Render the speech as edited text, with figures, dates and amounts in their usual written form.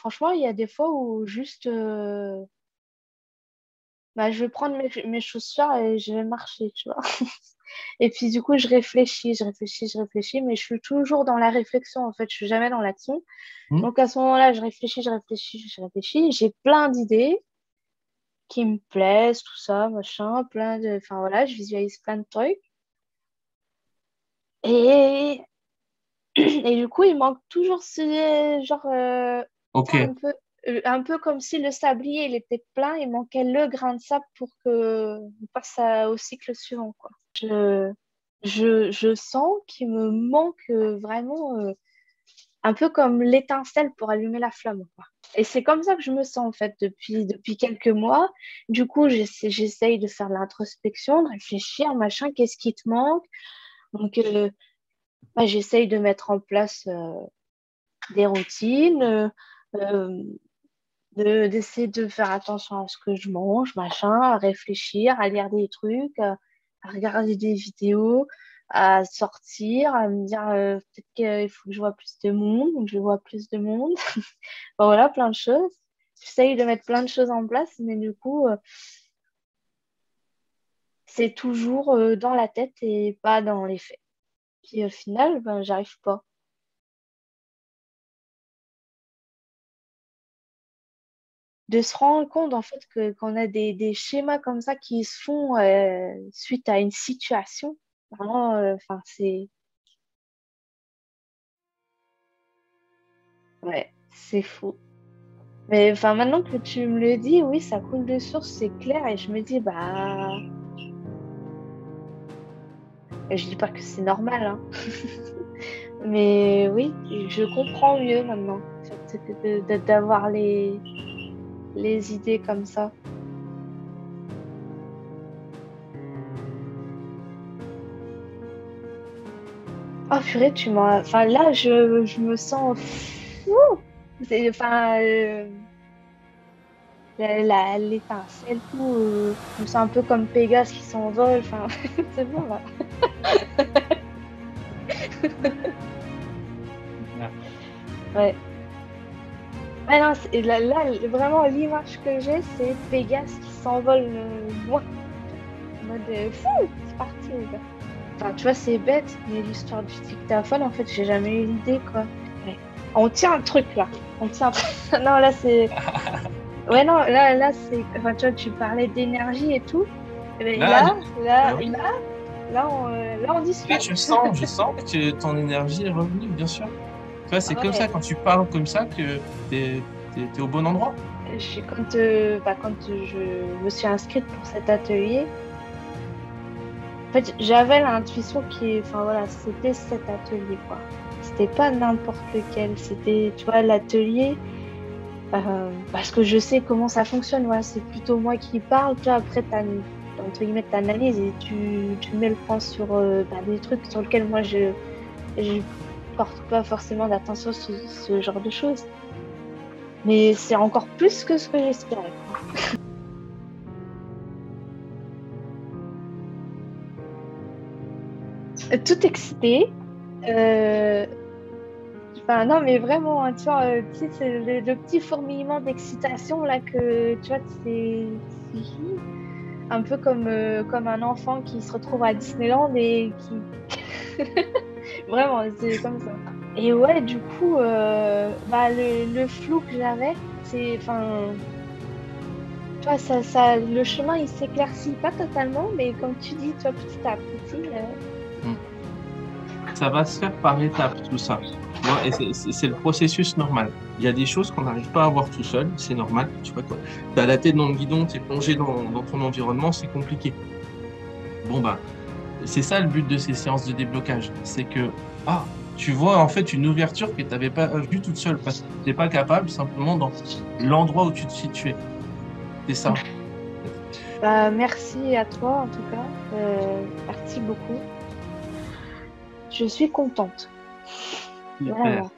franchement, il y a des fois où juste, bah, je vais prendre mes chaussures et je vais marcher, tu vois. Et puis du coup, je réfléchis, mais je suis toujours dans la réflexion, en fait, je suis jamais dans l'action. Hmm. Donc à ce moment-là, je réfléchis, j'ai plein d'idées qui me plaisent, tout ça, machin, enfin voilà, je visualise plein de trucs. Et, et du coup, il manque toujours ce genre, tu Ok. sais, un peu comme si le sablier, il était plein, il manquait le grain de sable pour que on passe au cycle suivant, quoi. Je sens qu'il me manque vraiment un peu comme l'étincelle pour allumer la flamme, quoi. Et c'est comme ça que je me sens en fait depuis quelques mois. Du coup, j'essaye de faire de l'introspection, de réfléchir, machin, qu'est-ce qui te manque? Donc, bah, j'essaye de mettre en place des routines, euh, d'essayer de faire attention à ce que je mange, machin, à réfléchir, à lire des trucs, à regarder des vidéos, à sortir, à me dire peut-être qu'il faut que je vois plus de monde, donc je vois plus de monde. Bon, voilà, plein de choses. J'essaye de mettre plein de choses en place, mais du coup, c'est toujours dans la tête et pas dans les faits. Puis au final, ben, j'arrive pas. De se rendre compte en fait qu'on a des schémas comme ça qui se font suite à une situation. Vraiment, enfin, ouais, c'est fou. Mais enfin, maintenant que tu me le dis, oui, ça coule de source, c'est clair, et je me dis, bah, je dis pas que c'est normal, hein, mais oui, je comprends mieux maintenant, en fait, d'avoir les idées comme ça. Oh purée, tu m'as. Enfin, là, je me sens fou. Enfin, l'étincelle, tout. Je me sens un peu comme Pégase qui s'envole. Enfin, c'est bon, là. Ah. Ouais. Ouais, non, vraiment, l'image que j'ai, c'est Pégase qui s'envole loin. En mode fou, c'est parti, les gars. Enfin, tu vois, c'est bête, mais l'histoire du dictaphone, en fait, j'ai jamais eu l'idée, quoi. Ouais. On tient un truc, là. On tient un truc. Non, là, c'est. Ouais, non, là, c'est. Enfin, tu vois, tu parlais d'énergie et tout. Et Là, oui. là, on Là, discute. je sens que ton énergie est revenue, bien sûr. Tu vois, c'est comme ça, Ouais. quand tu parles comme ça, que t'es au bon endroit. Quand je me suis inscrite pour cet atelier, en fait, j'avais l'intuition enfin voilà, c'était cet atelier, quoi. C'était pas n'importe lequel. C'était, tu vois, l'atelier. Parce que je sais comment ça fonctionne, voilà, c'est plutôt moi qui parle, toi après entre guillemets t'analyses et tu mets le point sur bah, des trucs sur lesquels moi je porte pas forcément d'attention sur ce genre de choses. Mais c'est encore plus que ce que j'espérais, quoi. Tout excité. Euh, Enfin, non, mais vraiment, hein, tu vois, tu sais, c'est le petit fourmillement d'excitation là que tu vois, c'est un peu comme un enfant qui se retrouve à Disneyland et qui. Vraiment, c'est comme ça. Et ouais, du coup, bah, le flou que j'avais, c'est. Enfin, tu vois, le chemin, il s'éclaircit pas totalement, mais comme tu dis, tu vois, petit à petit. Mm. Ça va se faire par étapes, tout ça. Tu vois, et c'est le processus normal. Il y a des choses qu'on n'arrive pas à voir tout seul, c'est normal. Tu vois quoi. T'as la tête dans le guidon, t'es plongé dans ton environnement, c'est compliqué. Bon, bah, c'est ça le but de ces séances de déblocage. C'est que, ah, tu vois en fait une ouverture que tu n'avais pas vue toute seule parce que tu n'es pas capable simplement dans l'endroit où tu te situais. C'est ça. Bah, merci à toi, en tout cas. Merci beaucoup. Je suis contente. Super. Vraiment.